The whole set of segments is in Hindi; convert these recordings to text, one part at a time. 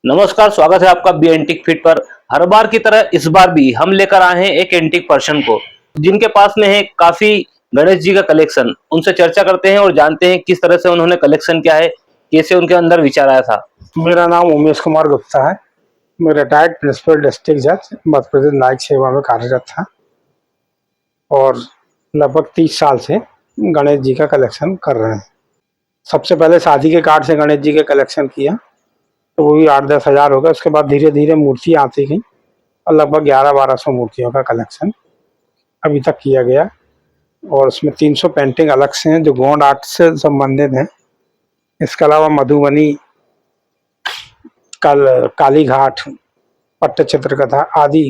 नमस्कार, स्वागत है आपका बी एंटिक फिट पर। हर बार की तरह इस बार भी हम लेकर आए हैं एक एंटिक पर्सन को, जिनके पास में है काफी गणेश जी का कलेक्शन। उनसे चर्चा करते हैं और जानते हैं किस तरह से उन्होंने कलेक्शन किया है, कैसे उनके अंदर विचार आया था। मेरा नाम उमेश कुमार गुप्ता है। मैं रिटायर्ड प्रिंसिपल डिस्ट्रिक्ट जज मध्य प्रदेश न्यायिक सेवा में कार्यरत था और लगभग 30 साल से गणेश जी का कलेक्शन कर रहे हैं। सबसे पहले शादी के कार्ड से गणेश जी के कलेक्शन किया, तो वो भी 8-10 हज़ार हो गया। उसके बाद धीरे धीरे मूर्तियाँ आती गई और लगभग 1100-1200 मूर्तियों का कलेक्शन अभी तक किया गया। और उसमें 300 पेंटिंग अलग से हैं जो गोंड आर्ट से संबंधित हैं। इसके अलावा मधुबनी, काली घाट, पट्टचित्र कथा आदि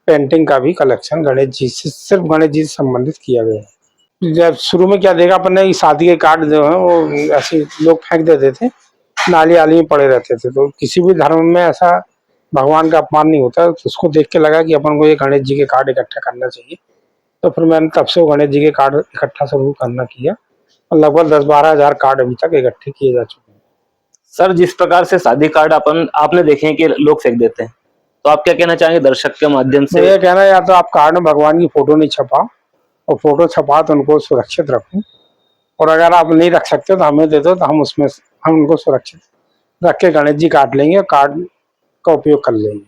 पेंटिंग का भी कलेक्शन गणेश जी से, सिर्फ गणेश जी से संबंधित किया गया है। जब शुरू में क्या देखा अपन ने, शादी के कार्ड जो है वो ऐसे लोग फेंक देते थे, नाली आली में पड़े रहते थे। तो किसी भी धर्म में ऐसा भगवान का अपमान नहीं होता। तो उसको देख के लगा कि अपन को ये गणेश जी के कार्ड इकट्ठा करना चाहिए। तो फिर मैंने तब से गणेश जी के कार्ड इकट्ठा शुरू करना किया और लगभग 10-12 हज़ार कार्ड अभी तक इकट्ठे किए जा चुके हैं। सर, जिस प्रकार से शादी कार्ड आपने देखे हैं कि लोग फेंक देते हैं, तो आप क्या कहना चाहेंगे दर्शक के माध्यम से? ये कहना, या तो आप कार्ड में भगवान की फोटो नहीं छपाओ, और फोटो छपा तो उनको सुरक्षित रखो, और अगर आप नहीं रख सकते तो हमें दे दो, तो हम उनको सुरक्षित रख के गणेश जी काट लेंगे, कार्ड का उपयोग कर लेंगे।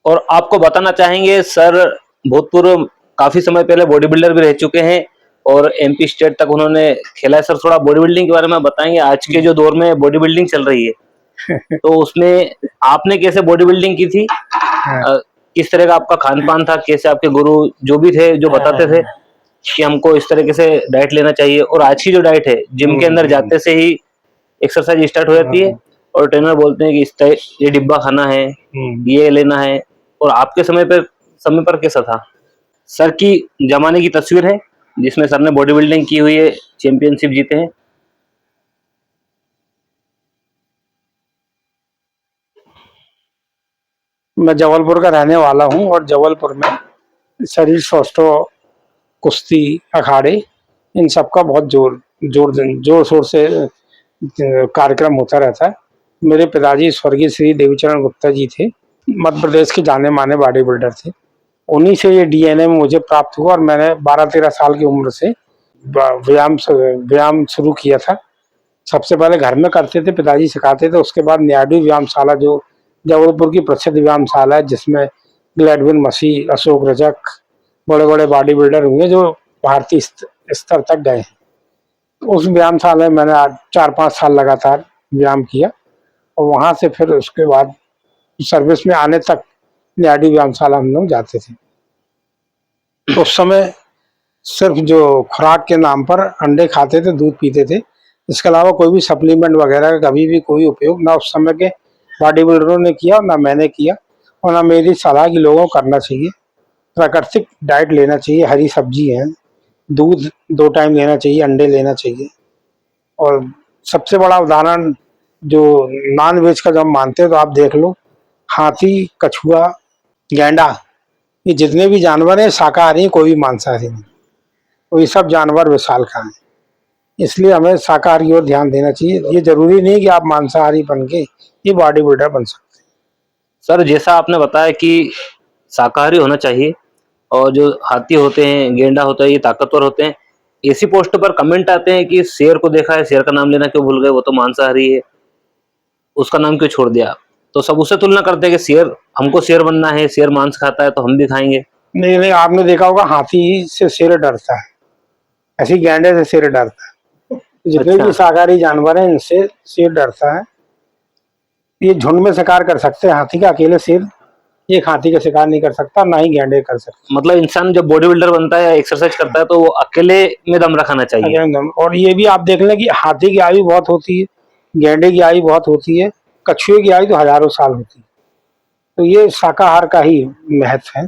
और आपको बताना चाहेंगे सर, भूतपूर्व काफी समय पहले बॉडी बिल्डर भी रह चुके हैं और एमपी स्टेट तक उन्होंने खेला है। सर, थोड़ा बॉडी बिल्डिंग के बारे में बताएंगे। आज के जो दौर में बॉडी बिल्डिंग चल रही है तो उसमें आपने कैसे बॉडी बिल्डिंग की थी? किस तरह का आपका खान पान था? कैसे आपके गुरु जो भी थे जो बताते थे कि हमको इस तरीके से डाइट लेना चाहिए, और आज की जो डाइट है, जिम के अंदर जाते से ही एक्सरसाइज स्टार्ट हो जाती है और ट्रेनर बोलते हैं कि ये डिब्बा खाना है, ये लेना है। और आपके समय पर कैसा था? सर की जमाने की तस्वीर है जिसमें सर ने बॉडी बिल्डिंग की हुई है, चैंपियनशिप जीते हैं। मैं जबलपुर का रहने वाला हूँ और जबलपुर में शरीर सौष्ठव, कुश्ती, अखाड़े, इन सब का बहुत जोर शोर से कार्यक्रम होता रहता है। मेरे पिताजी स्वर्गीय श्री देवीचरण गुप्ता जी थे, मध्य प्रदेश के जाने माने बॉडी बिल्डर थे। उन्हीं से ये डीएनए में मुझे प्राप्त हुआ और मैंने 12-13 साल की उम्र से व्यायाम शुरू किया था। सबसे पहले घर में करते थे, पिताजी सिखाते थे। उसके बाद न्याडू व्यायामशाला, जो जबलपुर की प्रसिद्ध व्यायामशाला है, जिसमें ग्लैडविन मसीह, अशोक रजक, बड़े बड़े बॉडी बिल्डर हुए जो भारतीय स्तर तक गए हैं। उस व्यायामशाला में मैंने 4-5 साल लगातार व्यायाम किया और वहाँ से फिर उसके बाद सर्विस में आने तक न्याडू व्यायामशाला हम लोग जाते थे। तो उस समय सिर्फ जो खुराक के नाम पर अंडे खाते थे, दूध पीते थे। इसके अलावा कोई भी सप्लीमेंट वगैरह का कभी भी कोई उपयोग ना उस समय के बॉडी बिल्डरों ने किया और ना मैंने किया, और ना मेरी सलाह की लोगों को करना चाहिए। प्राकृतिक डाइट लेना चाहिए, हरी सब्जी है, दूध 2 टाइम लेना चाहिए, अंडे लेना चाहिए। और सबसे बड़ा उदाहरण जो नॉन वेज का जब मानते हैं तो आप देख लो, हाथी, कछुआ, गैंडा, ये जितने भी जानवर हैं शाकाहारी हैं, कोई भी मांसाहारी नहीं। तो ये सब जानवर विशालकाय हैं, इसलिए हमें शाकाहारी की ओर ध्यान देना चाहिए। ये जरूरी नहीं कि आप मांसाहारी बन के ये बॉडी बिल्डर बन सकते हैं। सर, जैसा आपने बताया कि शाकाहारी होना चाहिए, और जो हाथी होते हैं, गेंडा होता है, ये ताकतवर होते हैं। ऐसी पोस्ट पर कमेंट आते हैं कि शेर को देखा है, शेर का नाम लेना क्यों भूल गए, वो तो मांसाहारी है, उसका नाम क्यों छोड़ दिया? तो सब उससे तुलना करते हैं कि शेर, हमको शेर बनना है, शेर मांस खाता है तो हम भी खाएंगे। नहीं नहीं, आपने देखा होगा हाथी से शेर डरता है, ऐसे ही गैंडे से शेर डरता है। जितने अच्छा। भी शाकाहारी जानवर हैं इनसे शेर डरता है। ये झुंड में शिकार कर सकते हैं हाथी का, अकेले शेर एक हाथी का शिकार नहीं कर सकता, ना ही गैंडे कर सकते। मतलब इंसान जब बॉडी बिल्डर बनता है या एक्सरसाइज करता है तो वो अकेले में दम रखाना चाहिए। और ये भी आप देख लें कि हाथी की आयु बहुत होती है, गैंडे की आयु बहुत होती है, कछुए की आयु तो हजारों साल होती है। तो ये शाकाहार का ही महत्व है।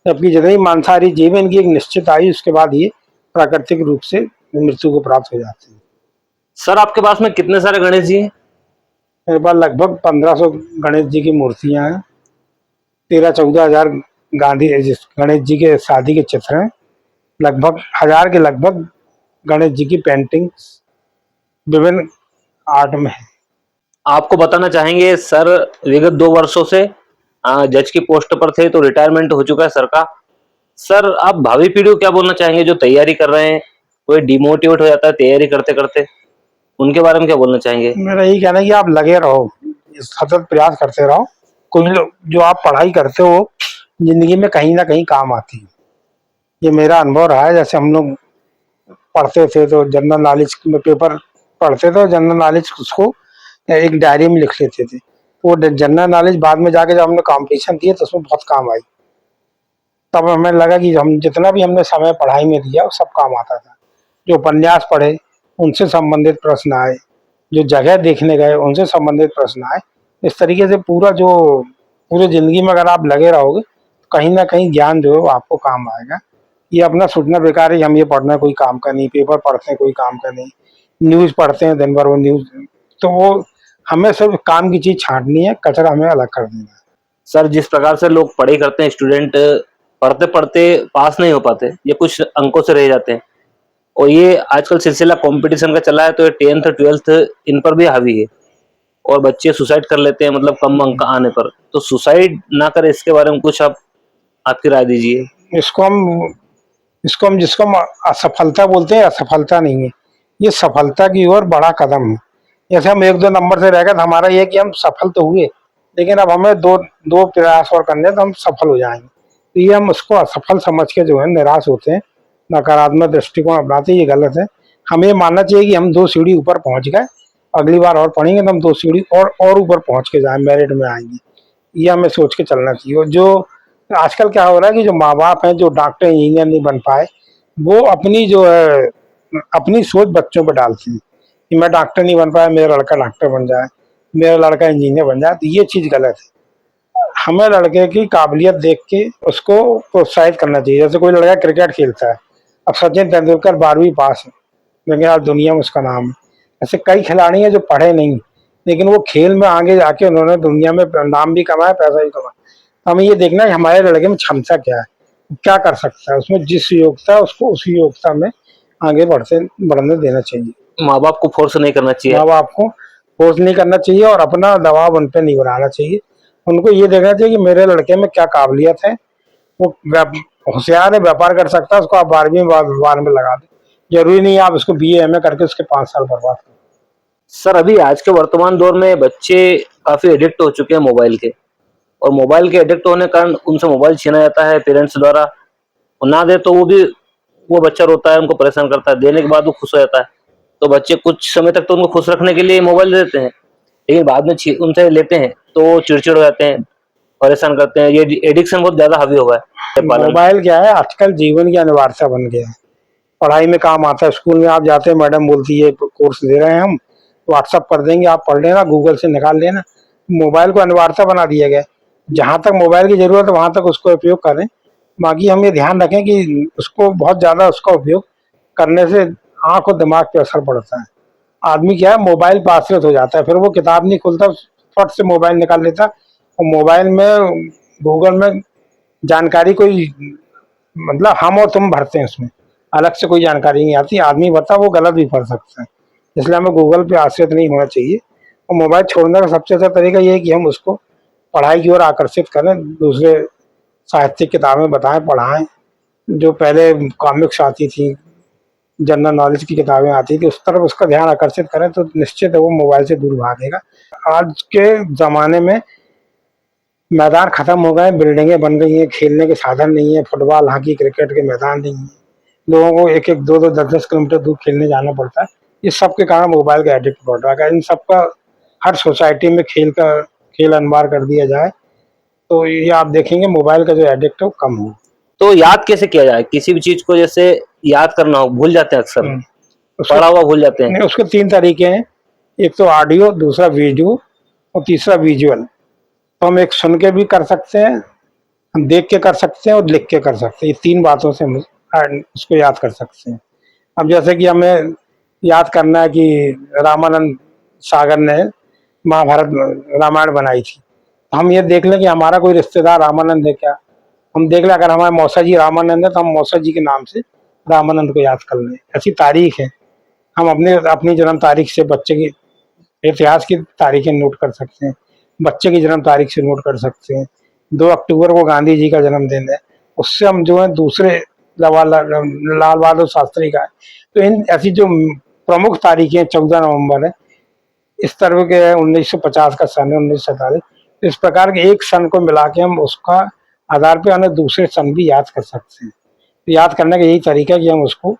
जबकि जितने ही मांसाहारी जीव हैं, इनकी एक निश्चित आयु, उसके बाद ये प्राकृतिक रूप से मृत्यु को प्राप्त हो जाते हैं। सर, आपके पास में कितने सारे गणेश जी हैं? मेरे पास लगभग 1500 गणेश जी की मूर्तियां हैं, 13-14 हजार गांधी गणेश जी के शादी के चित्र हैं, लगभग 1000 के लगभग गणेश जी की पेंटिंग्स विभिन्न आर्ट में है। आपको बताना चाहेंगे सर, विगत 2 वर्षों से जज की पोस्ट पर थे तो रिटायरमेंट हो चुका है सर का। सर आप भावी पीढ़ी को क्या बोलना चाहेंगे जो तैयारी कर रहे हैं, कोई डिमोटिवेट हो जाता है तैयारी करते-करते, उनके बारे में क्या बोलना चाहेंगे? मेरा यही कहना है कि आप लगे रहो, सतत प्रयास करते रहो। कोई लोग जो आप पढ़ाई करते हो जिंदगी में कहीं ना कहीं काम आती है। ये मेरा अनुभव रहा है। जैसे हम लोग पढ़ते थे तो जनरल नॉलेज में पेपर पढ़ते थे, जनरल नॉलेज उसको एक डायरी में लिख लेते थे। वो जनरल नॉलेज बाद में जाके जब हमने कंपटीशन दिए तो उसमें बहुत काम आई। तब हमें लगा कि हम जितना भी हमने समय पढ़ाई में दिया वो सब काम आता था। जो उपन्यास पढ़े उनसे संबंधित प्रश्न आए, जो जगह देखने गए उनसे संबंधित प्रश्न आए। इस तरीके से पूरा जो पूरी जिंदगी में अगर आप लगे रहोगे तो कहीं ना कहीं ज्ञान जो है वो आपको काम आएगा। ये अपना सोचना बेकार है कि हम ये पढ़ना है कोई काम का नहीं, पेपर पढ़ते हैं कोई काम का नहीं, न्यूज़ पढ़ते हैं दिन भर वो न्यूज़, तो वो हमें सिर्फ काम की चीज़ छाँटनी है, कचरा हमें अलग कर देना है। सर जिस प्रकार से लोग पढ़ाई करते हैं स्टूडेंट पढ़ते-पढ़ते पास नहीं हो पाते, ये कुछ अंकों से रह जाते हैं और ये आजकल सिलसिला कॉम्पिटिशन का चला है तो ये 10th 12th इन पर भी हावी है और बच्चे सुसाइड कर लेते हैं मतलब कम अंक आने पर। तो सुसाइड ना करें इसके बारे में कुछ आप आपकी राय दीजिए? इसको हम इसको हम जिसको हम असफलता बोलते हैं, असफलता नहीं है, ये सफलता की ओर बड़ा कदम है। जैसे हम 1-2 नंबर से रह गए तो हमारा ये है कि हम सफल तो हुए, लेकिन अब हमें दो दो प्रयास और करने हैं तो हम सफल हो जाएंगे। तो ये हम उसको असफल समझ के जो है निराश होते हैं, नकारात्मक दृष्टिकोण अपनाते हैं, ये गलत है। हमें ये मानना चाहिए कि हम 2 सीढ़ी ऊपर पहुंच गए, अगली बार और पढ़ेंगे तो हम 2 सीढ़ी और ऊपर पहुंच के जाए, मेरिट में आएंगे। ये हमें सोच के चलना चाहिए। और जो आजकल क्या हो रहा है कि जो माँ बाप हैं जो डॉक्टर इंजीनियर नहीं बन पाए, वो अपनी जो है अपनी सोच बच्चों पर डालती है कि मैं डॉक्टर नहीं बन पाया, मेरा लड़का डॉक्टर बन जाए, मेरा लड़का इंजीनियर बन जाए। तो ये चीज़ गलत है। हमें लड़के की काबिलियत देख के उसको प्रोत्साहित करना चाहिए। जैसे कोई लड़का क्रिकेट खेलता है, अब सचिन तेंदुलकर 12वीं पास है लेकिन आज दुनिया में उसका नाम है। ऐसे कई खिलाड़ी हैं जो पढ़े नहीं लेकिन वो खेल में आगे जाके उन्होंने दुनिया में नाम भी कमाया, पैसा भी कमाया। तो हमें ये देखना है कि हमारे लड़के में क्षमता क्या है, क्या कर सकता है, उसमें जिस योग्यता है उसको उसी योग्यता में आगे बढ़ने देना चाहिए। माँ बाप को फोर्स नहीं करना चाहिए। माँ बाप को फोर्स नहीं करना चाहिए और अपना दबाव उन पर नहीं बनाना चाहिए। उनको ये देखना चाहिए कि मेरे लड़के में क्या काबिलियत है, वो होशियार है, व्यापार कर सकता है, उसको आप 12वीं में व्यापार में लगा दें। जरूरी नहीं आप उसको BA MA करके उसके 5 साल बर्बाद करें। सर अभी आज के वर्तमान दौर में बच्चे काफी एडिक्ट हो चुके हैं मोबाइल के और मोबाइल के एडिक्ट होने के कारण उनसे मोबाइल छीना जाता है पेरेंट्स द्वारा और ना दे तो वो बच्चा रोता है, उनको परेशान करता है, देने के बाद वो खुश हो जाता है। तो बच्चे कुछ समय तक तो उनको खुश रखने के लिए मोबाइल दे देते हैं, लेकिन बाद में उनसे लेते हैं तो चिड़चिड़ हो जाते हैं, परेशान करते हैं। ये एडिक्शन बहुत ज्यादा हावी हो गया है पालन। मोबाइल क्या है आजकल जीवन की अनिवार्यता बन गया है। पढ़ाई में काम आता है। स्कूल में आप जाते हैं, मैडम बोलती है कोर्स दे रहे हैं हम, व्हाट्सअप कर देंगे, आप पढ़ लेना, गूगल से निकाल लेना। मोबाइल को अनिवार्यता बना दिया गया है। जहाँ तक मोबाइल की जरूरत है वहां तक उसको उपयोग करें। बाकी हम ये ध्यान रखें कि उसको बहुत ज्यादा उसका उपयोग करने से आंख और दिमाग पे असर पड़ता है। आदमी क्या है मोबाइल पे आश्रित हो जाता है, फिर वो किताब नहीं खोलता, फट से मोबाइल निकाल लेता और मोबाइल में गूगल में जानकारी कोई मतलब हम और तुम भरते हैं, उसमें अलग से कोई जानकारी नहीं आती। आदमी बता वो गलत भी पढ़ सकता है। इसलिए हमें गूगल पे आश्रित नहीं होना चाहिए। और मोबाइल छोड़ने का सबसे अच्छा तरीका ये है कि हम उसको पढ़ाई की ओर आकर्षित करें, दूसरे साहित्यिक किताबें बताएं, पढ़ाएं। जो पहले कॉमिक्स आती थी, जनरल नॉलेज की किताबें आती थी, उस तरफ उसका ध्यान आकर्षित करें तो निश्चित है वो मोबाइल से दूर भागेगा। आज के ज़माने में मैदान खत्म हो गए, बिल्डिंगें बन गई हैं, खेलने के साधन नहीं है, फुटबॉल हॉकी क्रिकेट के मैदान नहीं है। लोगों को 1-1 2-2 10-10 किलोमीटर दूर खेलने जाना पड़ता है। इस सब के कारण मोबाइल का एडिक्ट बढ़ रहा है। इन सब का हर सोसाइटी में खेल अनिवार्य कर दिया जाए तो ये आप देखेंगे मोबाइल का जो एडिक्ट है वो कम हो। तो याद कैसे किया जाए किसी भी चीज को? जैसे याद करना हो, भूल जाते हैं अक्सर, पढ़ा हुआ भूल जाते हैं। नहीं, उसके 3 तरीके हैं। एक तो ऑडियो, दूसरा वीडियो और तीसरा विजुअल। तो हम एक सुन के भी कर सकते हैं, हम देख के कर सकते हैं और लिख के कर सकते हैं। ये 3 बातों से हम उसको याद कर सकते हैं। अब जैसे कि हमें याद करना है कि रामानंद सागर ने महाभारत रामायण बनाई थी, हम ये देख लें कि हमारा कोई रिश्तेदार रामानंद है क्या। हम देख लें अगर हमारे मौसा जी रामानंद है तो हम मौसा जी के नाम से रामानंद को याद कर लें। ऐसी तारीख है, हम अपनी जन्म तारीख से बच्चे की इतिहास की तारीखें नोट कर सकते हैं, बच्चे की जन्म तारीख से नोट कर सकते हैं। 2 अक्टूबर को गांधी जी का जन्मदिन है, उससे हम जो है दूसरे जवाहरलाल लाल बहादुर शास्त्री का है। तो इन ऐसी जो प्रमुख तारीखें 14 नवंबर है, इस तरह के 1950 का सन है, 1947, इस प्रकार के एक सन को मिला के हम उसका आधार पे हमें दूसरे सन भी याद कर सकते हैं। तो याद करने का यही तरीका है कि हम उसको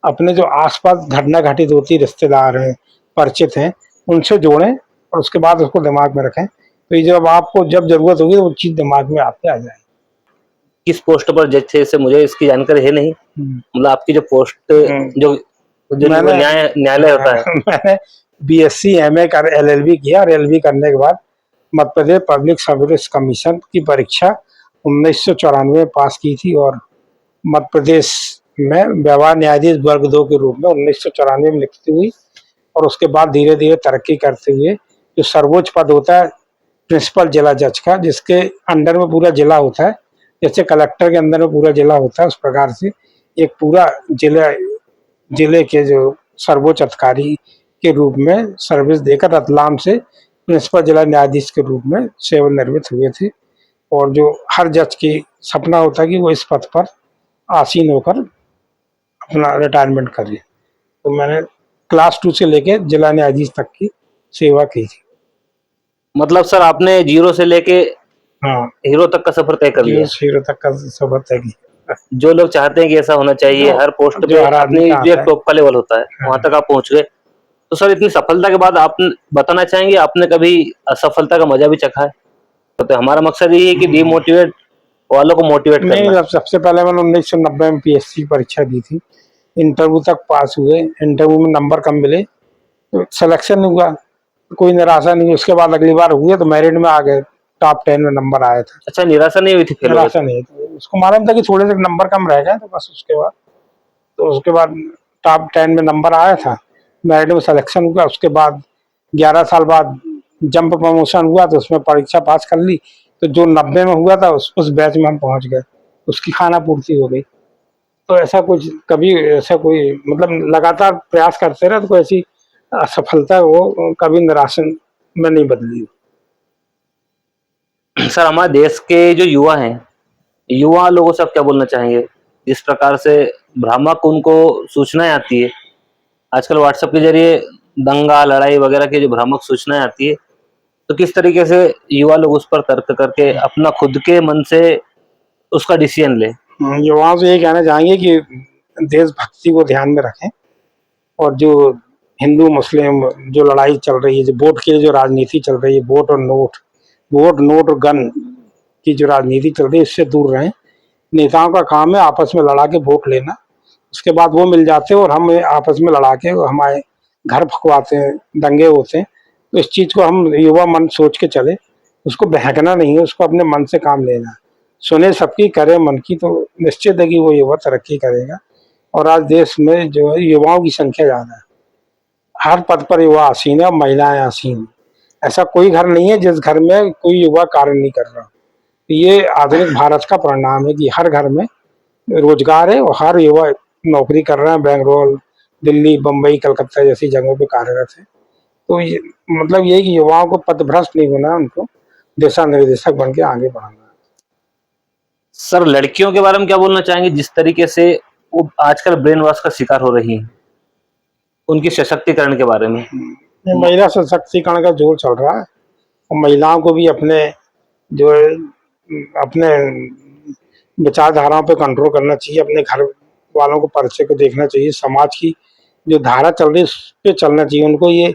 अपने जो आसपास घटना घटित होती, रिश्तेदार हैं, परिचित हैं, उनसे जोड़ें और उसके बाद उसको दिमाग में रखें। तो ये जब आपको जब ज़रूरत होगी तो वो चीज़ दिमाग में आपके आ जाएगी। किस पोस्ट पर जज थे इससे मुझे इसकी जानकारी है नहीं। हुँ। मतलब आपकी जो पोस्ट जो जो मैंने न्यायालय होता है। मैंने बीएससी एमए कर एलएलबी किया और एलएलबी करने के बाद Madhya Pradesh public service commission की परीक्षा 1994 में पास की थी और मध्य प्रदेश में व्यवहार न्यायाधीश वर्ग 2 के रूप में 1994 में नियुक्ति हुई और उसके बाद धीरे-धीरे तरक्की करते हुए जो सर्वोच्च पद होता है प्रिंसिपल जिला जज का, जिसके अंडर में पूरा जिला होता है, जैसे कलेक्टर के अंदर में पूरा जिला होता है, उस प्रकार से एक पूरा जिले के जो सर्वोच्च अधिकारी के रूप में सर्विस देकर रतलाम से प्रिंसिपल जिला न्यायाधीश के रूप में सेवानिवृत्त हुए थे। और जो हर जज की सपना होता है कि वो इस पद पर आसीन होकर अपना रिटायरमेंट करे। तो मैंने क्लास 2 से लेके जिला न्यायाधीश तक की सेवा की थी। मतलब सर आपने जीरो से लेके हाँ, हीरो तक का सफर तय कर लिया। हीरो तक का सफर तय किया। जो लोग चाहते हैं कि ऐसा होना चाहिए, जो हर पोस्ट जो पे हर आदमी अपनी जो चाहता एक है। टॉप का लेवल होता है, हाँ। वहां तक आप पहुंच गए। तो सर इतनी सफलता के बाद आप बताना चाहेंगे आपने कभी असफलता का मजा भी चखा है? तो हमारा मकसद यही है कि डिमोटिवेट वालों को मोटिवेट नहीं, करना। सबसे पहले मैंने 1990 में पीएससी की परीक्षा दी थी। इंटरव्यू तक पास हुए, इंटरव्यू में नंबर कम मिले, तो सिलेक्शन नहीं हुआ। कोई निराशा नहीं, उसके बाद अगली बार हुए तो मेरिट में आ गए, टॉप 10 में नंबर आया था। अच्छा, निराशा नहीं हुई थी फेल हो गए निराशा नहीं, तो उसको मालूम था कि थोड़े से नंबर कम रह गए, तो बस उसके बाद टॉप 10 में नंबर आया था, मेरिट में सिलेक्शन हुआ। उसके बाद 11 साल बाद जंप प्रमोशन हुआ तो उसमें परीक्षा पास कर ली, तो जो 90 में हुआ था उस बैच में हम पहुंच गए, उसकी खाना पूर्ति हो गई। तो ऐसा कुछ कभी ऐसा कोई मतलब लगातार प्रयास करते रहे तो कोई ऐसी असफलता वो कभी निराशा में नहीं बदली। सर हमारे देश के जो युवा हैं, युवा लोगों से आप क्या बोलना चाहेंगे? जिस प्रकार से भ्रामक उनको सूचनाएं आती है, आजकल व्हाट्सएप के जरिए दंगा लड़ाई वगैरह की जो भ्रामक सूचनाएं आती है, तो किस तरीके से युवा लोग उस पर तर्क करके अपना खुद के मन से उसका डिसीजन ले? युवाओं से ये कहना चाहेंगे कि देशभक्ति को ध्यान में रखें और जो हिंदू मुस्लिम जो लड़ाई चल रही है, जो वोट की जो राजनीति चल रही है, वोट नोट और गन की जो राजनीति चल रही है, इससे दूर रहें। नेताओं का काम है आपस में लड़ा के वोट लेना, उसके बाद वो मिल जाते हैं और हम आपस में लड़ा के हमारे घर फकवाते हैं, दंगे होते हैं। तो इस चीज़ को हम युवा मन सोच के चले, उसको बहकना नहीं है, उसको अपने मन से काम लेना है। सुने सबकी करे मन की, तो निश्चित है कि वो युवा तरक्की करेगा। और आज देश में जो है युवाओं की संख्या ज़्यादा है, हर पद पर युवा आसीन है, महिलाएं आसीन हैं। ऐसा कोई घर नहीं है जिस घर में कोई युवा कार्य नहीं कर रहा। ये आधुनिक भारत का परिणाम है कि हर घर में रोजगार है और हर युवा नौकरी कर रहा है, बेंगलोर, दिल्ली, बम्बई, कलकत्ता जैसी जगहों पे कार्यरत है। तो ये मतलब ये कि युवाओं को पथभ्रष्ट नहीं होना है, उनको दिशा निर्देशक बन के आगे बढ़ाना है। सर लड़कियों के बारे में क्या बोलना चाहेंगे जिस तरीके से वो आजकल ब्रेन वॉश का शिकार हो रही हैं, उनकी सशक्तिकरण के बारे में? ये महिला सशक्तिकरण का जोर चल रहा है और महिलाओं को भी अपने जो है अपने विचारधाराओं पे कंट्रोल करना चाहिए, अपने घर वालों को परिचय को देखना चाहिए, समाज की जो धारा चल रही है उस पे चलना चाहिए। उनको ये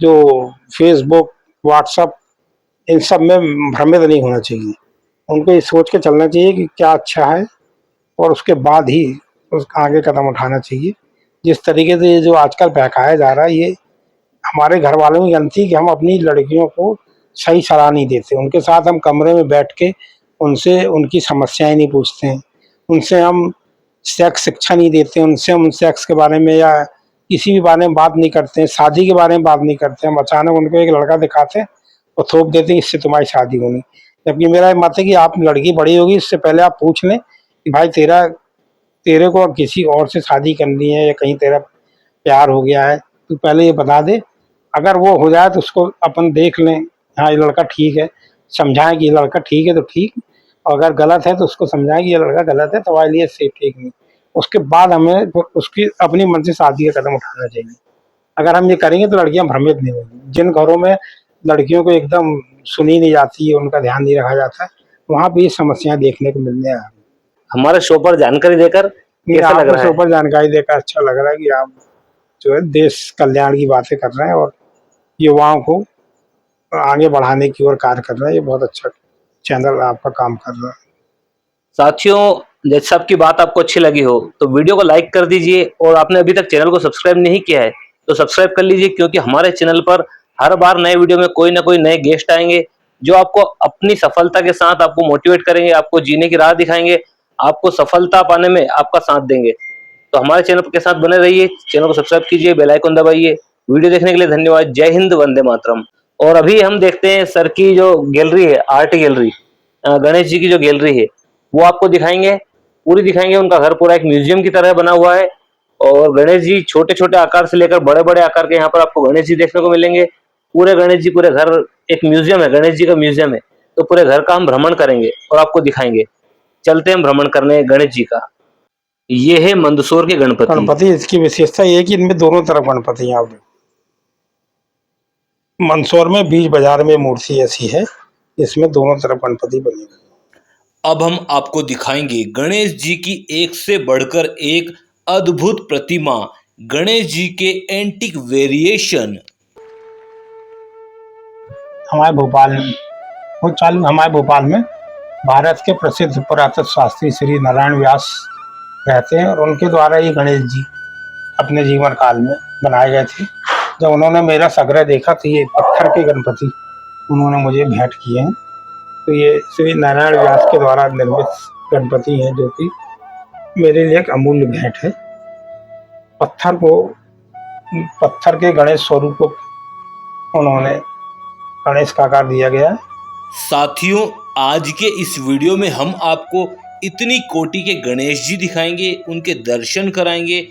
जो फेसबुक, व्हाट्सएप इन सब में भ्रमित नहीं होना चाहिए। उनको ये सोच के चलना चाहिए कि क्या अच्छा है और उसके बाद ही उस आगे कदम उठाना चाहिए। जिस तरीके से ये जो आजकल बहकाया जा रहा है, ये हमारे घर वालों की गलती है कि हम अपनी लड़कियों को सही सलाह नहीं देते। उनके साथ हम कमरे में बैठ के उनसे उनकी समस्याएं नहीं पूछते हैं, उनसे हम सेक्स शिक्षा नहीं देते, उनसे हम सेक्स के बारे में या किसी भी बारे में बात नहीं करते हैं, शादी के बारे में बात नहीं करते हैं। हम अचानक उनको एक लड़का दिखाते हैं और थोप देते हैं इससे तुम्हारी शादी होनी। जबकि मेरा ये मत है कि आप लड़की बड़ी होगी इससे पहले आप पूछ लें कि भाई तेरे को किसी और से शादी करनी है या कहीं तेरा प्यार हो गया है, तो पहले ये बता दे। अगर वो हो जाए तो उसको अपन देख लें, हाँ ये लड़का ठीक है, समझाएं कि ये लड़का ठीक है तो ठीक, और अगर गलत है तो उसको समझाएं कि ये लड़का गलत है, तो लिए से ठीक नहीं। उसके बाद हमें तो उसकी अपनी मन से शादी का कदम उठाना चाहिए। अगर हम ये करेंगे तो लड़कियां भ्रमित नहीं होंगी। जिन घरों में लड़कियों को एकदम सुनी नहीं जाती है, उनका ध्यान नहीं रखा जाता है, वहाँ पे ये समस्याएं देखने को मिलने आ रही हमारे शो पर जानकारी देकर हैं। कैसा लग आपको रहा शो है? पर जानकारी देकर अच्छा लग रहा है कि आप जो है देश कल्याण की बातें कर रहे हैं और युवाओं को आगे बढ़ाने की ओर कार्य कर रहे हैं। ये बहुत अच्छा चैनल आपका काम कर रहा है। साथियों, जैसे सबकी बात आपको अच्छी लगी हो तो वीडियो को लाइक कर दीजिए, और आपने अभी तक चैनल को सब्सक्राइब नहीं किया है तो सब्सक्राइब कर लीजिए, क्योंकि हमारे चैनल पर हर बार नए वीडियो में कोई ना कोई नए गेस्ट आएंगे जो आपको अपनी सफलता के साथ आपको मोटिवेट करेंगे, आपको जीने की राह दिखाएंगे, आपको सफलता पाने में आपका साथ देंगे। तो हमारे चैनल के साथ बने रहिए, चैनल को सब्सक्राइब कीजिए, बेल आइकन दबाइए। वीडियो देखने के लिए धन्यवाद। जय हिंद, वंदे मातरम। और अभी हम देखते हैं सर की जो गैलरी है, आर्ट गैलरी, गणेश जी की जो गैलरी है वो आपको दिखाएंगे, पूरी दिखाएंगे। उनका घर पूरा एक म्यूजियम की तरह बना हुआ है, और गणेश जी छोटे छोटे आकार से लेकर बड़े बड़े आकार के यहाँ पर आपको गणेश जी देखने को मिलेंगे। पूरे गणेश जी, पूरे घर एक म्यूजियम है, गणेश जी का म्यूजियम है। तो पूरे घर का हम भ्रमण करेंगे और आपको दिखाएंगे। चलते हैं हम भ्रमण करने गणेश जी का। ये है मंदसौर के गणपति। गणपति इसकी विशेषता ये है कि इनमें दोनों तरफ गणपति हैं। आप मंदसौर में बीच बाजार में मूर्ति ऐसी है, इसमें दोनों तरफ गणपति बने हुए। अब हम आपको दिखाएंगे गणेश जी की एक से बढ़कर एक अद्भुत प्रतिमा, गणेश जी के एंटिक वेरिएशन। हमारे भोपाल में भारत के प्रसिद्ध पुरातत्व शास्त्री श्री नारायण व्यास रहते हैं, और उनके द्वारा ये गणेश जी अपने जीवन काल में बनाए गए थे। जब उन्होंने मेरा संग्रह देखा तो ये पत्थर के गणपति उन्होंने मुझे भेंट किए हैं। तो ये श्री नारायण व्यास के द्वारा निर्मित गणपति हैं, जो कि मेरे लिए एक अमूल्य भेंट है। पत्थर के गणेश स्वरूप को उन्होंने गणेश का आकार दिया गया है। साथियों, आज के इस वीडियो में हम आपको इतनी कोटि के गणेश जी दिखाएंगे, उनके दर्शन कराएंगे।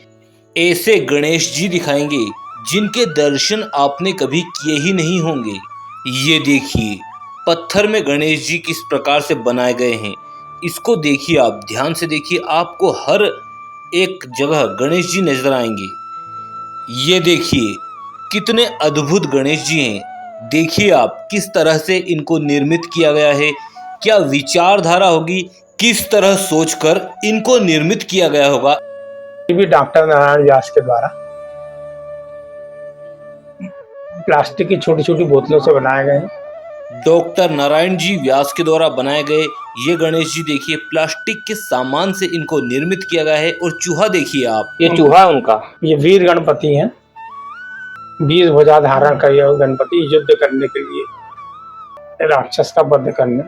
ऐसे गणेश जी दिखाएंगे जिनके दर्शन आपने कभी किए ही नहीं होंगे। ये देखिए, पत्थर में गणेश जी किस प्रकार से बनाए गए हैं, इसको देखिए, आप ध्यान से देखिए, आपको हर एक जगह गणेश जी नजर आएंगे। ये देखिए कितने अद्भुत गणेश जी हैं। देखिए आप किस तरह से इनको निर्मित किया गया है, क्या विचारधारा होगी, किस तरह सोचकर इनको निर्मित किया गया होगा। ये भी डॉक्टर नारायण व्यास के द्वारा प्लास्टिक की छोटी छोटी बोतलों से बनाए गए हैं। डॉक्टर नारायण जी व्यास के द्वारा बनाए गए ये गणेश जी देखिए, प्लास्टिक के सामान से इनको निर्मित किया गया है। और चूहा देखिए आप, ये चूहा है उनका। ये वीर गणपति हैं, 20 भुजा धारण किया हुआ गणपति, युद्ध करने के लिए, राक्षस का वध करने।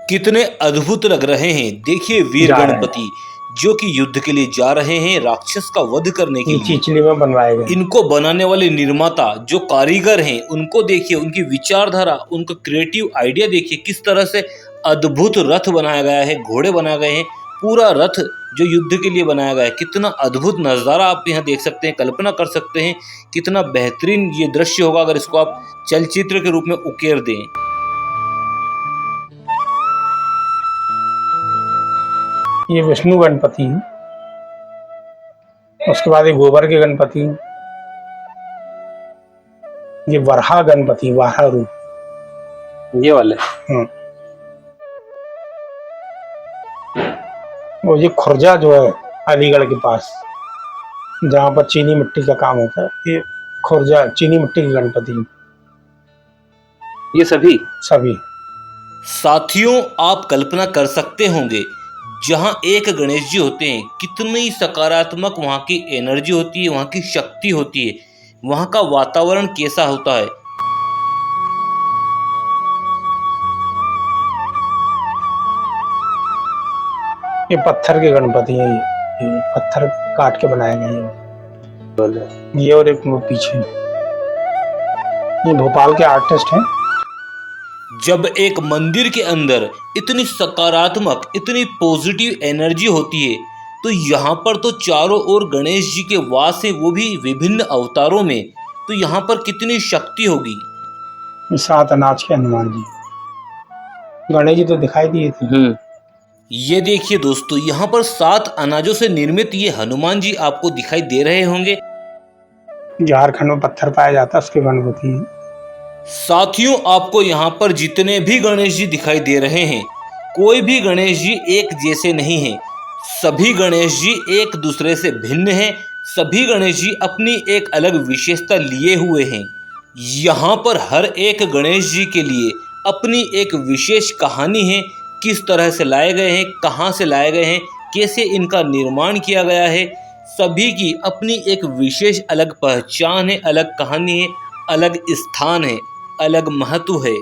कितने अद्भुत लग रहे हैं। देखिए वीर गणपति जो कि युद्ध के लिए जा रहे हैं, राक्षस का वध करने के लिए। चिचली में बनवाए गए। इनको बनाने वाले निर्माता जो कारीगर हैं, उनको देखिए, उनकी विचारधारा, उनका क्रिएटिव आइडिया देखिए, किस तरह से अद्भुत रथ बनाया गया है, घोड़े बनाए गए हैं, पूरा रथ जो युद्ध के लिए बनाया गया है। कितना अद्भुत नज़ारा आप यहाँ देख सकते हैं, कल्पना कर सकते हैं कितना बेहतरीन ये दृश्य होगा अगर इसको आप चलचित्र के रूप में उकेर दें। ये विष्णु गणपति हैं, उसके बाद ये गोबर के गणपति हैं, ये वरहा गणपति, वरहा रूप, ये वाले। वो ये खुर्जा जो है अलीगढ़ के पास, जहाँ पर चीनी मिट्टी का काम होता है, ये खुर्जा चीनी मिट्टी के गणपति। ये सभी साथियों, आप कल्पना कर सकते होंगे जहां एक गणेश जी होते हैं, कितनी सकारात्मक वहां की एनर्जी होती है, वहां की शक्ति होती है, वहां का वातावरण कैसा होता है। ये पत्थर के गणपति हैं, ये पत्थर काट के बनाए गए हैं। ये और एक पीछे, ये भोपाल के आर्टिस्ट हैं। जब एक मंदिर के अंदर इतनी सकारात्मक, इतनी पॉजिटिव एनर्जी होती है, तो यहाँ पर तो चारों ओर गणेश जी के वास हैं, वो भी विभिन्न अवतारों में। तो यहाँ पर कितनी शक्ति होगी। 7 अनाज के हनुमान जी, गणेश जी तो दिखाई दिए थे। ये देखिए दोस्तों, यहाँ पर 7 अनाजों से निर्मित ये हनुमान जी आपको दिखाई दे रहे होंगे। झारखंड में पत्थर पाया जाता है, उसके गणपति हैं। साथियों, आपको यहाँ पर जितने भी गणेश जी दिखाई दे रहे हैं, कोई भी गणेश जी एक जैसे नहीं हैं। सभी गणेश जी एक दूसरे से भिन्न हैं। सभी गणेश जी अपनी एक अलग विशेषता लिए हुए हैं। यहाँ पर हर एक गणेश जी के लिए अपनी एक विशेष कहानी है। किस तरह से लाए गए हैं, कहाँ से लाए गए हैं, कैसे इनका निर्माण किया गया है, सभी की अपनी एक विशेष अलग पहचान है, अलग कहानी है, अलग स्थान है, अलग महत्व है।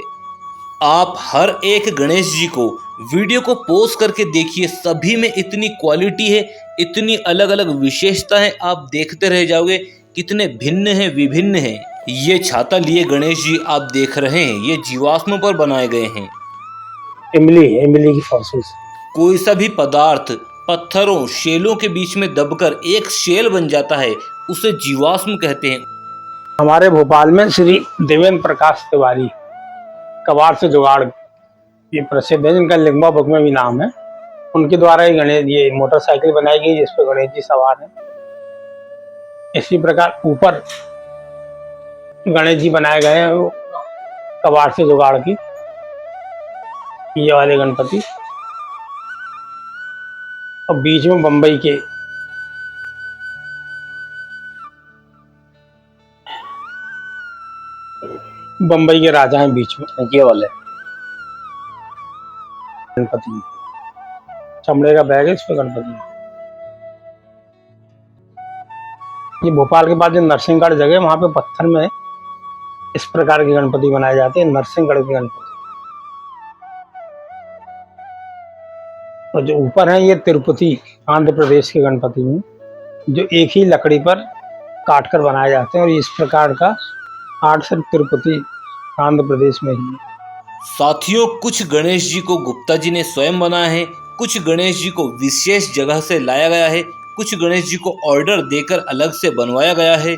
आप हर एक गणेश जी को वीडियो को पॉज करके देखिए, सभी में इतनी क्वालिटी है, इतनी अलग अलग विशेषता है, आप देखते रह जाओगे कितने भिन्न हैं, विभिन्न हैं। ये छाता लिए गणेश जी आप देख रहे हैं, ये जीवाश्म पर बनाए गए हैं। इमली की फॉसिल्स। कोई सा भी पदार्थ पत्थरों, शेलों के बीच में दबकर एक शेल बन जाता है, उसे जीवाश्म कहते हैं। हमारे भोपाल में श्री देवेंद्र प्रकाश तिवारी कबाड़ से जुगाड़ ये प्रसिद्ध है, जिनका लिंगबा बुक में भी नाम है। उनके द्वारा ही गणेश ये मोटरसाइकिल बनाई गई जिसपे गणेश जी सवार हैं। इसी प्रकार ऊपर गणेश जी बनाए गए हैं वो कबाड़ से जुगाड़ की, ये वाले गणपति, और बीच में बम्बई के राजा हैं बीच में, ये वाले गणपति चमड़े का बैग है, इस पे गणपति है। ये भोपाल के पास जो नरसिंहगढ़ जगह है, वहां पे पत्थर में इस प्रकार के गणपति बनाए जाते हैं, नरसिंहगढ़ के गणपति। और जो ऊपर है ये तिरुपति आंध्र प्रदेश के गणपति हैं, जो एक ही लकड़ी पर काट कर बनाए जाते हैं, और इस प्रकार का आर्ट सिर्फ तिरुपति आंध्र प्रदेश में ही है। साथियों, कुछ गणेश जी को गुप्ता जी ने स्वयं बनाया है, कुछ गणेश जी को विशेष जगह से लाया गया है, कुछ गणेश जी को ऑर्डर देकर अलग से बनवाया गया है।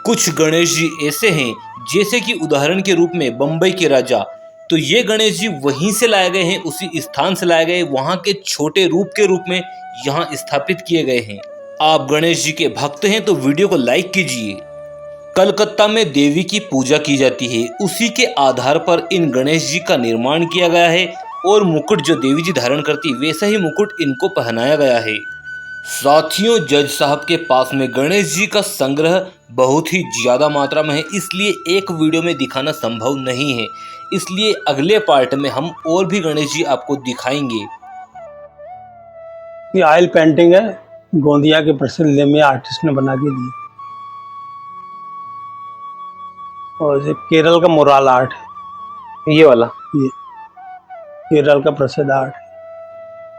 कुछ गणेश जी ऐसे हैं जैसे कि उदाहरण के रूप में बम्बई के राजा, तो ये गणेश जी वहीं से लाए गए हैं, उसी स्थान से लाए गए, वहां के छोटे रूप के रूप में यहाँ स्थापित किए गए हैं। आप गणेश जी के भक्त हैं तो वीडियो को लाइक कीजिए। कलकत्ता में देवी की पूजा की जाती है, उसी के आधार पर इन गणेश जी का निर्माण किया गया है, और मुकुट जो देवी जी धारण करती वैसा ही मुकुट इनको पहनाया गया है। साथियों, जज साहब के पास में गणेश जी का संग्रह बहुत ही ज्यादा मात्रा में है, इसलिए एक वीडियो में दिखाना संभव नहीं है, इसलिए अगले पार्ट में हम और भी गणेश जी आपको दिखाएंगे। ये ऑयल पेंटिंग है, गोंदिया के प्रसिद्ध लेमे आर्टिस्ट ने बना के दी, और ये केरल का मोराल आर्ट है, ये वाला ये केरल का प्रसिद्ध आर्ट है,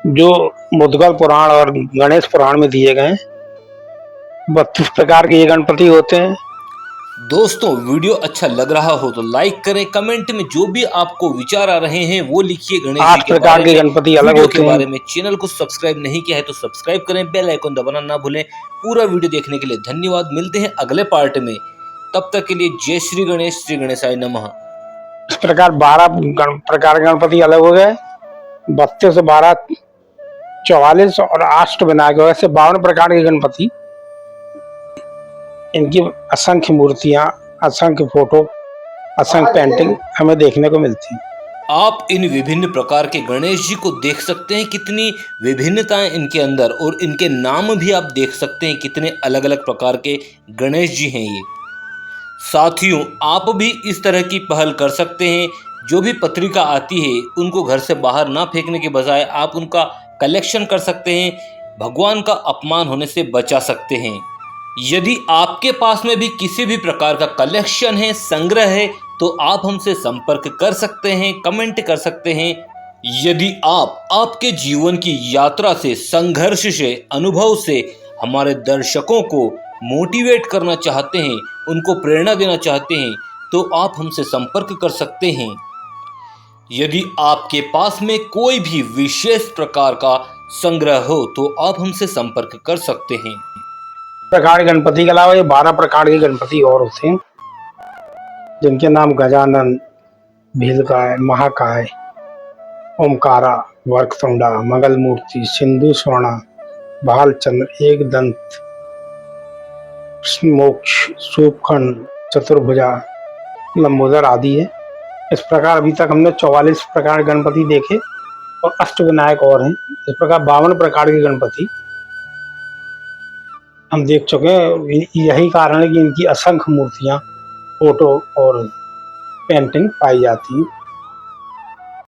जो मुद्गल पुराण और गणेश पुराण में दिए गए 32 प्रकार के ये गणपति होते हैं। दोस्तों, वीडियो अच्छा लग रहा हो तो लाइक करें, कमेंट में जो भी आपको विचार आ रहे हैं वो लिखिए। गणेश 8 प्रकार के गणपति अलग होते हैं। बारे में चैनल को सब्सक्राइब नहीं किया है तो सब्सक्राइब करें, बेल आइकन दबाना ना भूलें। पूरा वीडियो देखने के लिए धन्यवाद। मिलते हैं अगले पार्ट में, तब तक के लिए जय श्री गणेश, श्री गणेशाय नमः। इस प्रकार 12 प्रकार के गणपति अलग हो गए, 32 से 12 44 और अष्टविनायक, वैसे 52 प्रकार के गणपति। इनकी असंख्य मूर्तियां, असंख्य फोटो, असंख्य पेंटिंग हमें देखने को मिलती है। आप इन विभिन्न प्रकार के गणेश जी को देख सकते हैं, कितनी विभिन्नताएं इनके अंदर, और इनके नाम भी आप देख सकते हैं, कितने अलग अलग प्रकार के गणेश जी हैं ये। साथियों, आप भी इस तरह की पहल कर सकते हैं। जो भी पत्रिका आती है उनको घर से बाहर ना फेंकने के बजाय आप उनका कलेक्शन कर सकते हैं, भगवान का अपमान होने से बचा सकते हैं। यदि आपके पास में भी किसी भी प्रकार का कलेक्शन है, संग्रह है, तो आप हमसे संपर्क कर सकते हैं, कमेंट कर सकते हैं। यदि आप आपके जीवन की यात्रा से, संघर्ष से, अनुभव से हमारे दर्शकों को मोटिवेट करना चाहते हैं, उनको प्रेरणा देना चाहते हैं, तो आप हमसे संपर्क कर सकते हैं। यदि आपके पास में कोई भी विशेष प्रकार का संग्रह हो तो आप हमसे संपर्क कर सकते हैं। प्रकार के गणपति के अलावा ये 12 प्रकार के गणपति और होते हैं। जिनके नाम गजानन, भीलकाय, महाकाय, ओमकारा, वर्कतुंडा, मंगल मूर्ति, सिंधु स्वर्णा, भालचंद्र, एकदंत, मोक्ष, सूपखंड, चतुर्भुजा, लंबोदर आदि है। इस प्रकार अभी तक हमने 44 प्रकार गणपति देखे और अष्टविनायक और हैं। इस प्रकार 52 प्रकार के गणपति हम देख चुके हैं। यही कारण है कि इनकी असंख्य मूर्तियां, फोटो और पेंटिंग पाई जाती हैं।